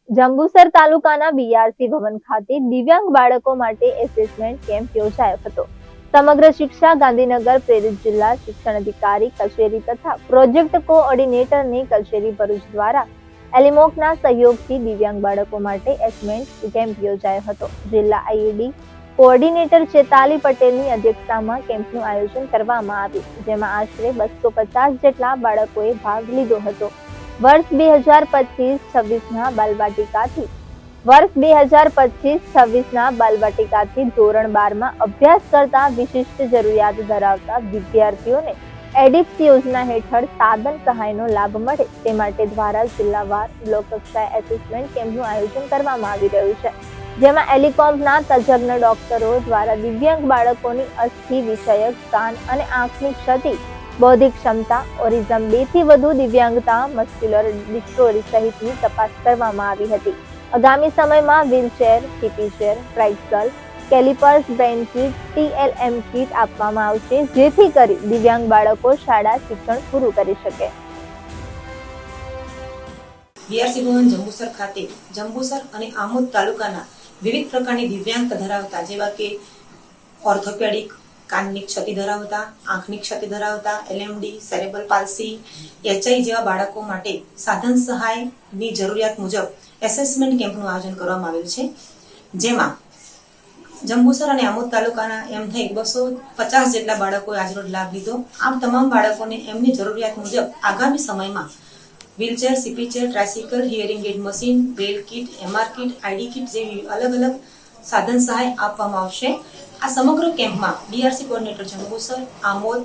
જંબુસર તાલુકાના બીઆરસી ભવન ખાતે દિવ્યાંગ બાળકો માટે એસેસમેન્ટ કેમ્પ યોજાયો હતો. સમગ્ર શિક્ષા ગાંધીનગર પ્રેરિત જિલ્લા શિક્ષણ અધિકારી કચેરી તથા પ્રોજેક્ટ કોઓર્ડિનેટરની કચેરી ભરૂચ દ્વારા એલિમોકના સહયોગથી દિવ્યાંગ બાળકો માટે એસેસમેન્ટ કેમ્પ યોજાયો હતો. જિલ્લા આઈઈડી કોઓર્ડિનેટર ચેતાલી પટેલની અધ્યક્ષતામાં કેમ્પનું આયોજન કરવામાં આવ્યું, જેમાં આશરે 250 જેટલા બાળકોએ ભાગ લીધો હતો. વર્ષ 2025-26ના બાલવાટિકાથી ધોરણ 12માં અભ્યાસ કરતા વિશિષ્ટ જરૂરિયાત ધરાવતા વિદ્યાર્થીઓને એડિક્સ યોજના હેઠળ સાધન સહાયનો લાભ મળે તે માટે દ્વારા જિલ્લાવાર બ્લોક કક્ષાએ એસેસમેન્ટ કેમ્પનું આયોજન કરવામાં આવી રહ્યું છે, જેમાં એલિકોમના તજજ્ઞ ડોક્ટરો દ્વારા દિવ્યાંગ બાળકોની અસ્થિ વિષયક, કાન અને આંખની ક્ષતિ, બૌદ્ધિક ક્ષમતા, ઓરિઝમ 2 થી વધુ દિવ્યાંગતા, મસ્ક્યુલર ડિસ્ટ્રોફી સહિતની તપાસ કરવામાં આવી હતી. આગામી સમયમાં wheelchair, CP chair, tricycle, calipers, braille kit, TLM kit આપવામાં આવશે, જેથી કરી દિવ્યાંગ બાળકો શાળા શિક્ષણ પૂરું કરી શકે. બીઆરસી ભવન જંબુસર ખાતે જંબુસર અને આમોદ તાલુકાના વિવિધ પ્રકારની દિવ્યાંગતા ધરાવતા જેવા કે ઓર્થોપેડિક, કાનની ક્ષતિ ધરાવતા, આંખની ક્ષતિ ધરાવતા, એલએમડી, સેરેબ્રલ પાલ્સી, એચઆઈ જેવા બાળકો માટે સાધન સહાયની જરૂરિયાત મુજબ એસેસમેન્ટ કેમ્પનું આયોજન કરવામાં આવેલ છે, જેમાં જંબુસર અને આમોદ તાલુકાના એમ થઈ 250 જેટલા બાળકોએ આજરોજ લાભ લીધો. આ તમામ બાળકોને એમની જરૂરિયાત મુજબ આગામી સમયમાં wheelchair, CP chair, tricycle, hearing aid machine, braille kit, MR kit, ID kit જેવી અલગ અલગ સાધન સહાય આપવામાં આવશે. આ સમગ્ર કેમ્પમાં બીઆરસી કોઓર્ડિનેટર જંબુસર, આમોદ,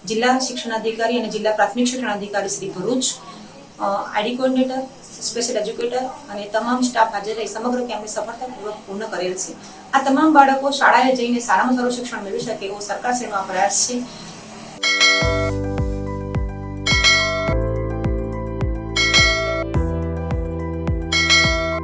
જિલ્લા શિક્ષણાધિકારી અને જિલ્લા પ્રાથમિક શિક્ષણાધિકારી Shri Bharuch, ID coordinator, special educator અને તમામ સ્ટાફ હાજર રહી સમગ્ર કેમ્પને સફળતાપૂર્વક પૂર્ણ કરેલ છે. આ તમામ બાળકો શાળાએ જઈને સારામાં સારું શિક્ષણ મેળવી શકે એવો સરકારશ્રીનો પ્રયાસ છે.